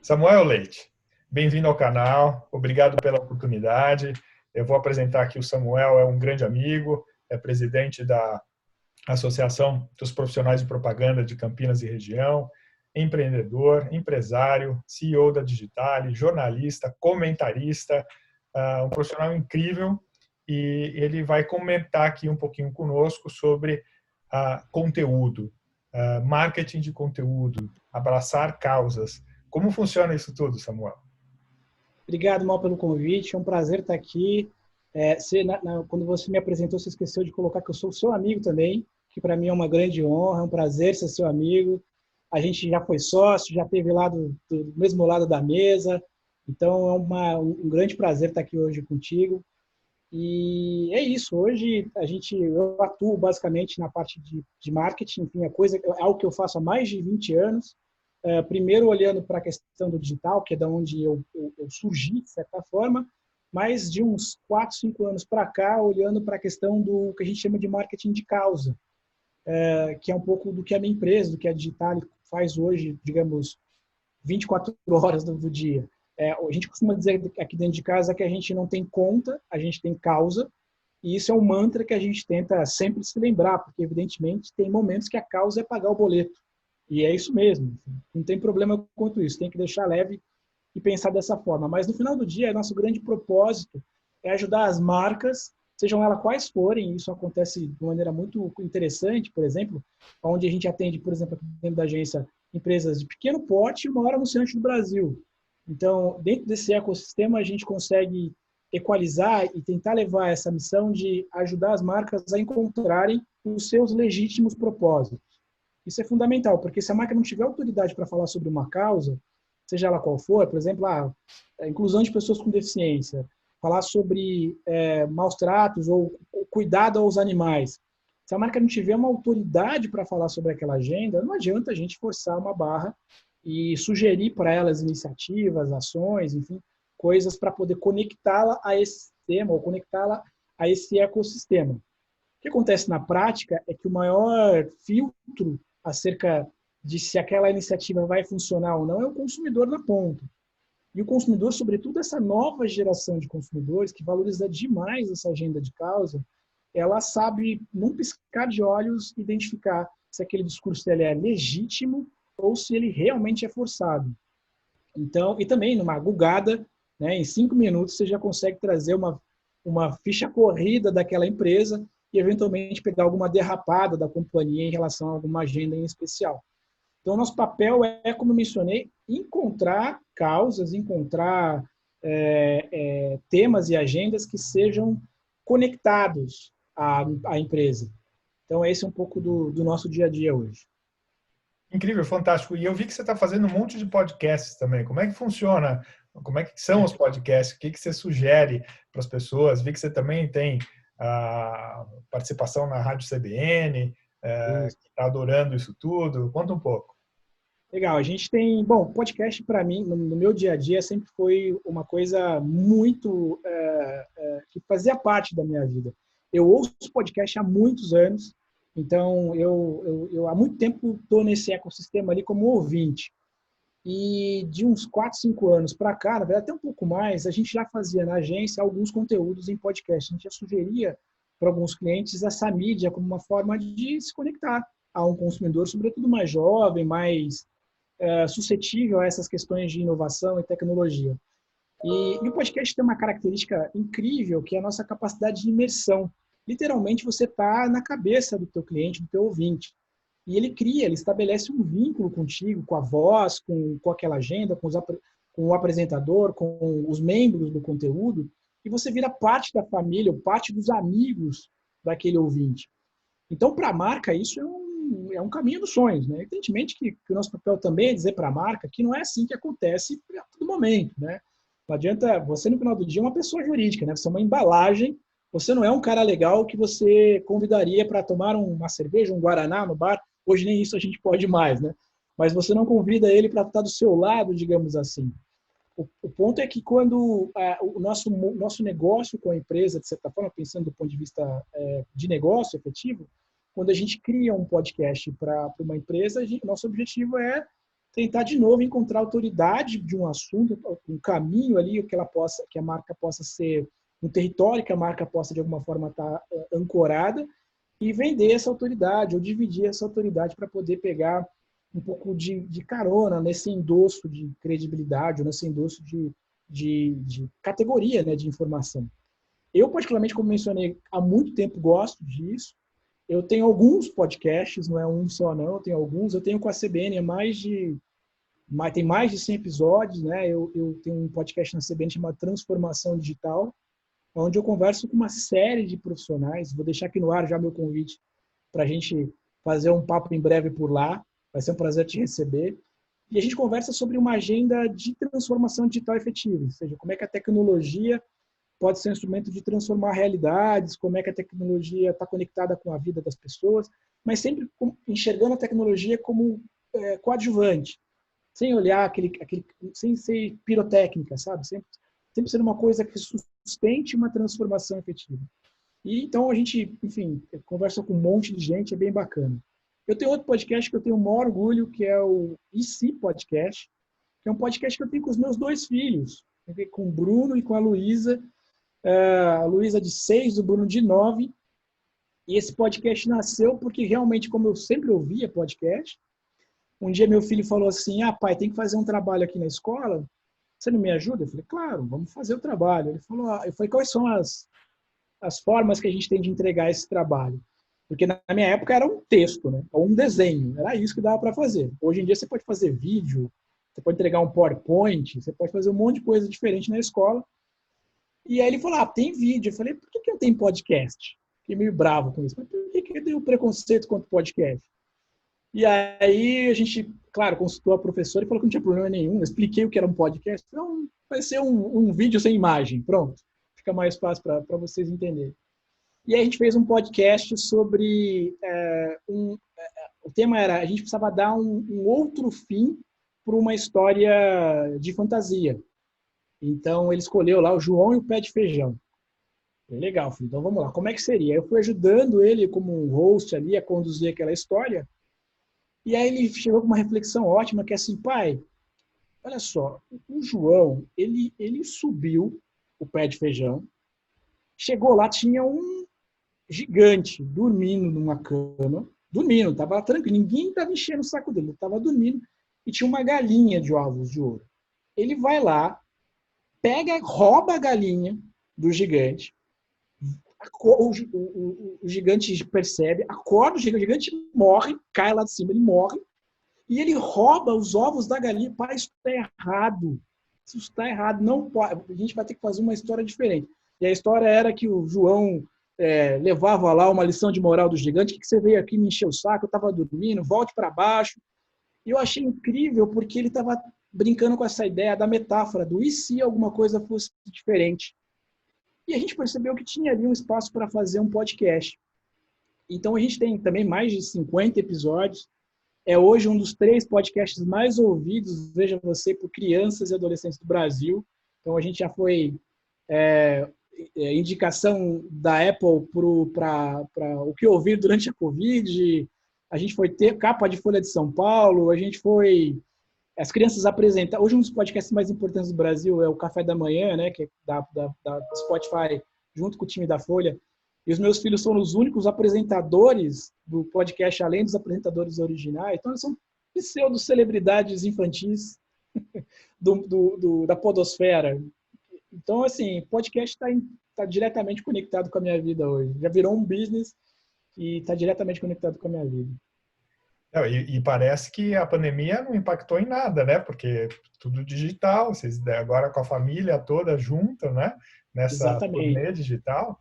Samuel Leite, bem-vindo ao canal, obrigado pela oportunidade. Eu vou apresentar aqui o Samuel, é um grande amigo, é presidente da Associação dos Profissionais de Propaganda de Campinas e Região, empreendedor, empresário, CEO da Digitale, jornalista, comentarista, um profissional incrível, e ele vai comentar aqui um pouquinho conosco sobre conteúdo, marketing de conteúdo, abraçar causas. Como funciona isso tudo, Samuel? Obrigado, Mal, pelo convite. É um prazer estar aqui. Quando você me apresentou, você esqueceu de colocar que eu sou seu amigo também, que para mim é uma grande honra, é um prazer ser seu amigo. A gente já foi sócio, já esteve lá do mesmo lado da mesa. Então, um grande prazer estar aqui hoje contigo. E é isso. Hoje, eu atuo basicamente na parte de marketing, enfim, é algo que eu faço há mais de 20 anos. Primeiro olhando para a questão do digital, que é da onde eu surgi, de certa forma, mas de uns 4, 5 anos para cá, olhando para a questão do que a gente chama de marketing de causa, que é um pouco do que a minha empresa, do que a Digital faz hoje, digamos, 24 horas do dia. A gente costuma dizer aqui dentro de casa que a gente não tem conta, a gente tem causa, e isso é um mantra que a gente tenta sempre se lembrar, porque, evidentemente, tem momentos que a causa é pagar o boleto. E é isso mesmo. Não tem problema quanto isso. Tem que deixar leve e pensar dessa forma. Mas, no final do dia, nosso grande propósito é ajudar as marcas, sejam elas quais forem. Isso acontece de maneira muito interessante, por exemplo, onde a gente atende, por exemplo, aqui dentro da agência, empresas de pequeno porte e o maior anunciante do Brasil. Então, dentro desse ecossistema, a gente consegue equalizar e tentar levar essa missão de ajudar as marcas a encontrarem os seus legítimos propósitos. Isso é fundamental, porque se a marca não tiver autoridade para falar sobre uma causa, seja ela qual for, por exemplo, a inclusão de pessoas com deficiência, falar sobre maus tratos ou cuidado aos animais. Se a marca não tiver uma autoridade para falar sobre aquela agenda, não adianta a gente forçar uma barra e sugerir para elas iniciativas, ações, enfim, coisas para poder conectá-la a esse sistema ou conectá-la a esse ecossistema. O que acontece na prática é que o maior filtro acerca de se aquela iniciativa vai funcionar ou não é o consumidor na ponta. E o consumidor, sobretudo essa nova geração de consumidores, que valoriza demais essa agenda de causa, ela sabe, num piscar de olhos, identificar se aquele discurso dele é legítimo ou se ele realmente é forçado. Então, e também numa gugada, né, em 5 minutos você já consegue trazer uma ficha corrida daquela empresa e eventualmente pegar alguma derrapada da companhia em relação a alguma agenda em especial. Então, nosso papel é, como eu mencionei, encontrar causas, encontrar temas e agendas que sejam conectados à empresa. Então, esse é um pouco do nosso dia a dia hoje. Incrível, fantástico. E eu vi que você está fazendo um monte de podcasts também. Como é que funciona? Como é que são os podcasts? O que você sugere para as pessoas? Vi que você também tem a participação na Rádio CBN, que está adorando isso tudo. Conta um pouco. Legal, a gente tem... Bom, podcast para mim, no meu dia a dia, sempre foi uma coisa muito... que fazia parte da minha vida. Eu ouço podcast há muitos anos, então eu há muito tempo estou nesse ecossistema ali como ouvinte. E de uns 4, 5 anos para cá, na verdade até um pouco mais, a gente já fazia na agência alguns conteúdos em podcast. A gente já sugeria para alguns clientes essa mídia como uma forma de se conectar a um consumidor, sobretudo mais jovem, mais suscetível a essas questões de inovação e tecnologia. E o podcast tem uma característica incrível, que é a nossa capacidade de imersão. Literalmente, você está na cabeça do teu cliente, do teu ouvinte. E ele estabelece um vínculo contigo, com a voz, com aquela agenda, com o apresentador, com os membros do conteúdo, e você vira parte da família, ou parte dos amigos daquele ouvinte. Então, para a marca, isso é um caminho dos sonhos. Né? Evidentemente que o nosso papel também é dizer para a marca que não é assim que acontece a todo momento. Né? Não adianta, você no final do dia é uma pessoa jurídica, né? Você é uma embalagem, você não é um cara legal que você convidaria para tomar uma cerveja, um guaraná no bar. Hoje nem isso a gente pode mais, né? Mas você não convida ele para estar do seu lado, digamos assim. O ponto é que quando o nosso negócio com a empresa, de certa forma, pensando do ponto de vista de negócio efetivo, quando a gente cria um podcast para uma empresa, nosso objetivo é tentar de novo encontrar autoridade de um assunto, um caminho ali que a marca possa ser um território que a marca possa de alguma forma estar ancorada e vender essa autoridade ou dividir essa autoridade para poder pegar um pouco de carona nesse endosso de credibilidade ou nesse endosso de categoria, né, de informação. Eu, particularmente, como mencionei, há muito tempo gosto disso. Eu tenho alguns podcasts, não é um só não, eu tenho alguns. Eu tenho com a CBN tem mais de 100 episódios, né? Eu tenho um podcast na CBN chamado Transformação Digital, onde eu converso com uma série de profissionais. Vou deixar aqui no ar já meu convite para a gente fazer um papo em breve por lá. Vai ser um prazer te receber. E a gente conversa sobre uma agenda de transformação digital efetiva, ou seja, como é que a tecnologia pode ser um instrumento de transformar realidades, como é que a tecnologia está conectada com a vida das pessoas, mas sempre enxergando a tecnologia como coadjuvante, sem olhar sem ser pirotécnica, sabe? Sempre ser uma coisa que sustente uma transformação efetiva. E então a gente, enfim, conversa com um monte de gente, é bem bacana. Eu tenho outro podcast que eu tenho o maior orgulho, que é o IC Podcast, que é um podcast que eu tenho com os meus 2 filhos, com o Bruno e com a Luísa de 6, o Bruno de 9. E esse podcast nasceu porque realmente, como eu sempre ouvia podcast, um dia meu filho falou assim, pai, tem que fazer um trabalho aqui na escola, você não me ajuda? Eu falei, claro, vamos fazer o trabalho. Ele falou, eu falei, quais são as formas que a gente tem de entregar esse trabalho? Porque na minha época era um texto, né? Ou um desenho, era isso que dava para fazer. Hoje em dia você pode fazer vídeo, você pode entregar um PowerPoint, você pode fazer um monte de coisa diferente na escola. E aí ele falou, tem vídeo. Eu falei, por que eu tenho podcast? Fiquei meio bravo com isso. Mas por que eu tenho preconceito contra podcast? E aí a gente, claro, consultou a professora e falou que não tinha problema nenhum. Eu expliquei o que era um podcast. Então, vai ser um vídeo sem imagem. Pronto. Fica mais fácil para vocês entenderem. E aí a gente fez um podcast sobre... o tema era, a gente precisava dar um outro fim para uma história de fantasia. Então, ele escolheu lá o João e o Pé de Feijão. Legal, filho. Então, vamos lá. Como é que seria? Eu fui ajudando ele como um host ali a conduzir aquela história. E aí ele chegou com uma reflexão ótima, que é assim, pai, olha só, o João, ele subiu o Pé de Feijão, chegou lá, tinha um gigante dormindo numa cama, dormindo, estava tranquilo, ninguém estava enchendo o saco dele, ele estava dormindo, e tinha uma galinha de ovos de ouro. Ele vai lá, rouba a galinha do gigante, o gigante percebe, acorda, o gigante morre, cai lá de cima, ele morre, e ele rouba os ovos da galinha. Pai, isso está errado. Isso está errado. Não pode. A gente vai ter que fazer uma história diferente. E a história era que o João levava lá uma lição de moral do gigante, que você veio aqui me encher o saco, eu estava dormindo, volte para baixo. E eu achei incrível, porque ele estava brincando com essa ideia da metáfora do e se alguma coisa fosse diferente. E a gente percebeu que tinha ali um espaço para fazer um podcast. Então a gente tem também mais de 50 episódios. É hoje um dos 3 podcasts mais ouvidos, veja você, por crianças e adolescentes do Brasil. Então a gente já foi indicação da Apple para o que ouvir durante a Covid. A gente foi ter capa de Folha de São Paulo. A gente foi... As crianças apresentam... Hoje um dos podcasts mais importantes do Brasil é o Café da Manhã, né, que é da Spotify, junto com o time da Folha. E os meus filhos são os únicos apresentadores do podcast, além dos apresentadores originais. Então, eles são pseudo-celebridades infantis da podosfera. Então, assim, podcast está diretamente conectado com a minha vida hoje. Já virou um business e está diretamente conectado com a minha vida. E parece que a pandemia não impactou em nada, né? Porque tudo digital, vocês agora com a família toda junta, né? Nessa turnê digital.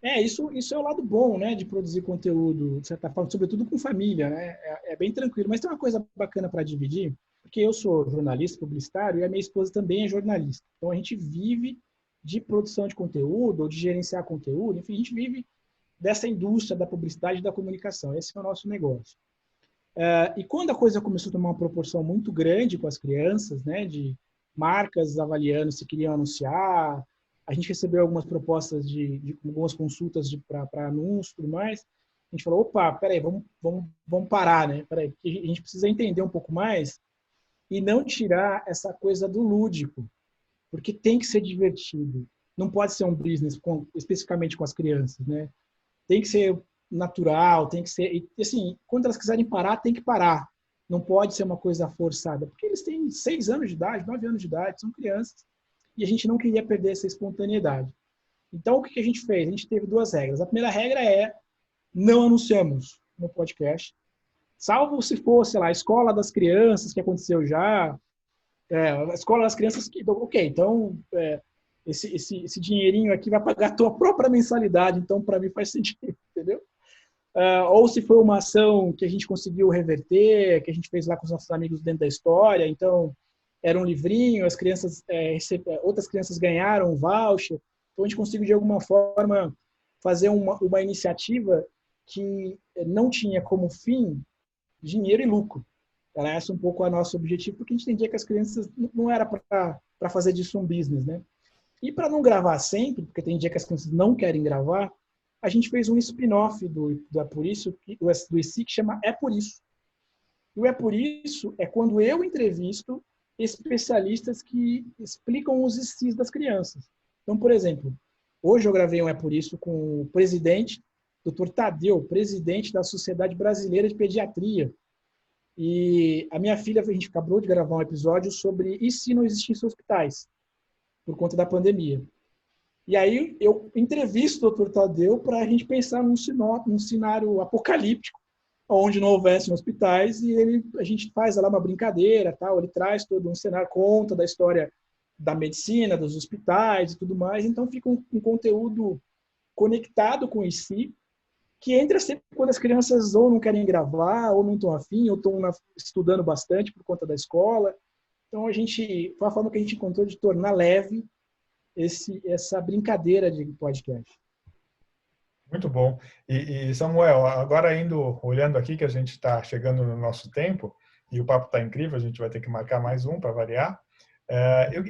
Isso é o lado bom, né, de produzir conteúdo, de certa forma, sobretudo com família, né? É bem tranquilo. Mas tem uma coisa bacana para dividir, porque eu sou jornalista publicitário e a minha esposa também é jornalista. Então a gente vive de produção de conteúdo ou de gerenciar conteúdo, enfim, a gente vive dessa indústria da publicidade e da comunicação. Esse é o nosso negócio. E quando a coisa começou a tomar uma proporção muito grande com as crianças, né, de marcas avaliando se queriam anunciar, a gente recebeu algumas propostas de algumas consultas para anúncio e tudo mais. A gente falou, opa, peraí, vamos parar, né? Peraí, a gente precisa entender um pouco mais e não tirar essa coisa do lúdico, porque tem que ser divertido. Não pode ser um business especificamente com as crianças, né? Tem que ser natural, tem que ser... E, assim, quando elas quiserem parar, tem que parar. Não pode ser uma coisa forçada, porque eles têm 6 anos de idade, 9 anos de idade, são crianças, e a gente não queria perder essa espontaneidade. Então, o que a gente fez? A gente teve 2 regras. A primeira regra é não anunciamos no podcast, salvo se for, sei lá, a escola das crianças, que aconteceu já, a escola das crianças, que, ok, então esse dinheirinho aqui vai pagar a tua própria mensalidade, então para mim faz sentido, entendeu? Ou se foi uma ação que a gente conseguiu reverter, que a gente fez lá com os nossos amigos dentro da história, então era um livrinho, as crianças, outras crianças ganharam um voucher, então a gente conseguiu de alguma forma fazer uma iniciativa que não tinha como fim dinheiro e lucro. Era esse um pouco o nosso objetivo, porque a gente entendia que as crianças não era para fazer disso um business, né? E para não gravar sempre, porque tem dia que as crianças não querem gravar, a gente fez um spin-off do É Por Isso, do IC, que chama É Por Isso. E o É Por Isso é quando eu entrevisto especialistas que explicam os ICs das crianças. Então, por exemplo, hoje eu gravei um É Por Isso com o presidente, Dr. Tadeu, presidente da Sociedade Brasileira de Pediatria. E a minha filha, a gente acabou de gravar um episódio sobre e se não existissem hospitais, por conta da pandemia. E aí eu entrevisto o Dr. Tadeu para a gente pensar num cenário apocalíptico, onde não houvessem hospitais, e a gente faz lá uma brincadeira, tal, ele traz todo um cenário, conta da história da medicina, dos hospitais e tudo mais, então fica um conteúdo conectado com o IC, que entra sempre quando as crianças ou não querem gravar, ou não estão afim, ou estão estudando bastante por conta da escola. Então, foi a forma que a gente encontrou de tornar leve essa brincadeira de podcast. Muito bom. E Samuel, agora olhando aqui que a gente está chegando no nosso tempo, e o papo está incrível, a gente vai ter que marcar mais um para variar.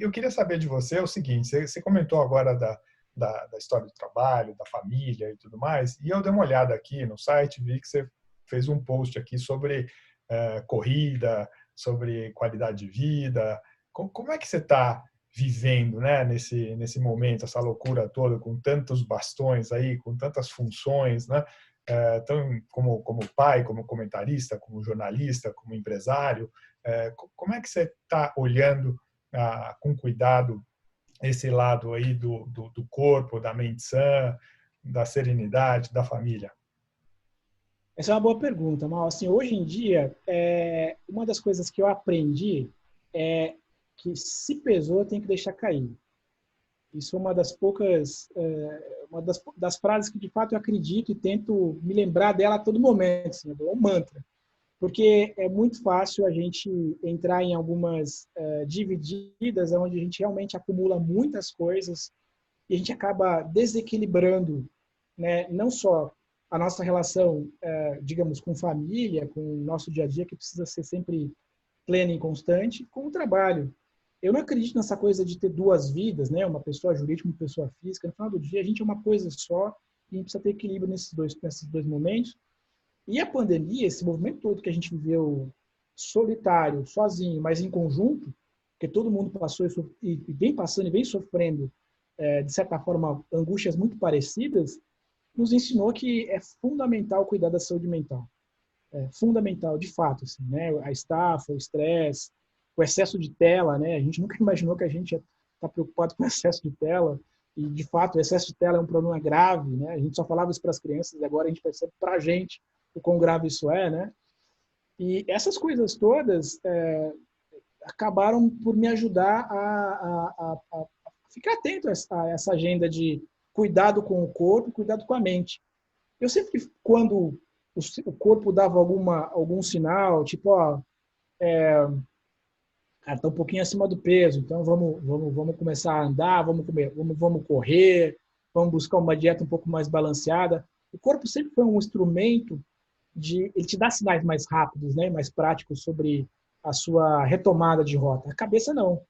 Eu queria saber de você o seguinte, você comentou agora da história do trabalho, da família e tudo mais, e eu dei uma olhada aqui no site, vi que você fez um post aqui sobre corrida, sobre qualidade de vida. Como é que você está vivendo, né, nesse momento, essa loucura toda, com tantos bastões aí, com tantas funções, né, como pai, como comentarista, como jornalista, como empresário, como é que você está olhando com cuidado esse lado aí do corpo, da mente sã, da serenidade, da família? Essa é uma boa pergunta, Mal. Assim, hoje em dia, uma das coisas que eu aprendi é que se pesou, tem que deixar cair. Isso é uma das poucas, uma das frases que de fato eu acredito e tento me lembrar dela a todo momento, assim, é um mantra. Porque é muito fácil a gente entrar em algumas divididas, onde a gente realmente acumula muitas coisas e a gente acaba desequilibrando, né, não só a nossa relação, digamos, com família, com o nosso dia a dia, que precisa ser sempre plena e constante, com o trabalho. Eu não acredito nessa coisa de ter 2 vidas, né, uma pessoa jurídica e uma pessoa física. No final do dia, a gente é uma coisa só e a gente precisa ter equilíbrio nesses dois momentos. E a pandemia, esse movimento todo que a gente viveu solitário, sozinho, mas em conjunto, porque todo mundo passou e vem passando e vem sofrendo, de certa forma, angústias muito parecidas, nos ensinou que é fundamental cuidar da saúde mental. É fundamental, de fato, assim, né? A estafa, o estresse, o excesso de tela, né? A gente nunca imaginou que a gente ia estar preocupado com o excesso de tela, e, de fato, o excesso de tela é um problema grave, né? A gente só falava isso para as crianças, e agora a gente percebe para a gente o quão grave isso é, né? E essas coisas todas acabaram por me ajudar a ficar atento a essa agenda de cuidado com o corpo, cuidado com a mente. Eu sempre, quando o corpo dava algum sinal, tipo, ó, cara, tá um pouquinho acima do peso, então vamos começar a andar, vamos correr, vamos buscar uma dieta um pouco mais balanceada. O corpo sempre foi um instrumento ele te dá sinais mais rápidos, né, mais práticos sobre a sua retomada de rota. A cabeça não.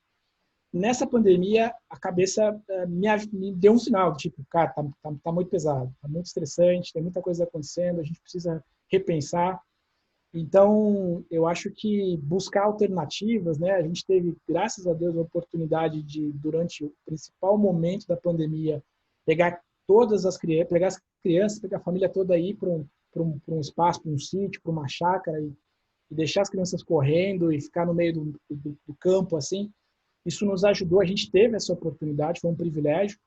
Nessa pandemia, a cabeça me deu um sinal, tipo, cara, tá muito pesado, tá muito estressante, tem muita coisa acontecendo, a gente precisa repensar. Então, eu acho que buscar alternativas, né? A gente teve, graças a Deus, a oportunidade de, durante o principal momento da pandemia, pegar todas as crianças, pegar a família toda aí para um espaço, para um sítio, para uma chácara e deixar as crianças correndo e ficar no meio do campo, assim. Isso nos ajudou, a gente teve essa oportunidade, foi um privilégio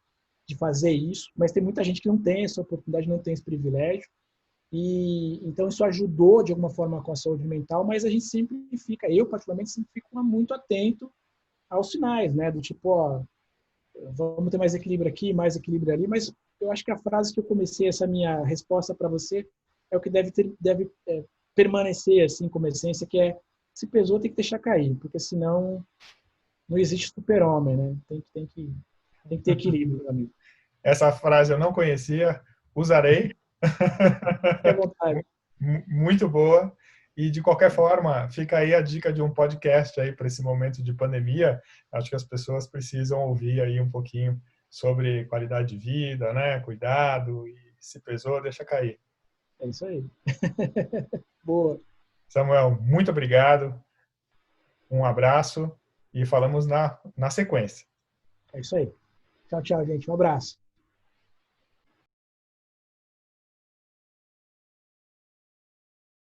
de fazer isso, mas tem muita gente que não tem essa oportunidade, não tem esse privilégio. E então isso ajudou de alguma forma com a saúde mental, mas a gente sempre fica, eu particularmente sempre fico muito atento aos sinais, né? Do tipo, ó, vamos ter mais equilíbrio aqui, mais equilíbrio ali, mas eu acho que a frase que eu comecei essa minha resposta para você é o que deve permanecer assim como essência, que é se pesou tem que deixar cair, porque senão não existe super-homem, né? Tem que ter equilíbrio, meu amigo. Essa frase eu não conhecia, usarei. Fique à vontade. Muito boa. E, de qualquer forma, fica aí a dica de um podcast aí para esse momento de pandemia. Acho que as pessoas precisam ouvir aí um pouquinho sobre qualidade de vida, né? Cuidado, e se pesou, deixa cair. É isso aí. Boa. Samuel, muito obrigado. Um abraço e falamos na sequência. É isso aí. Tchau, tchau, gente. Um abraço.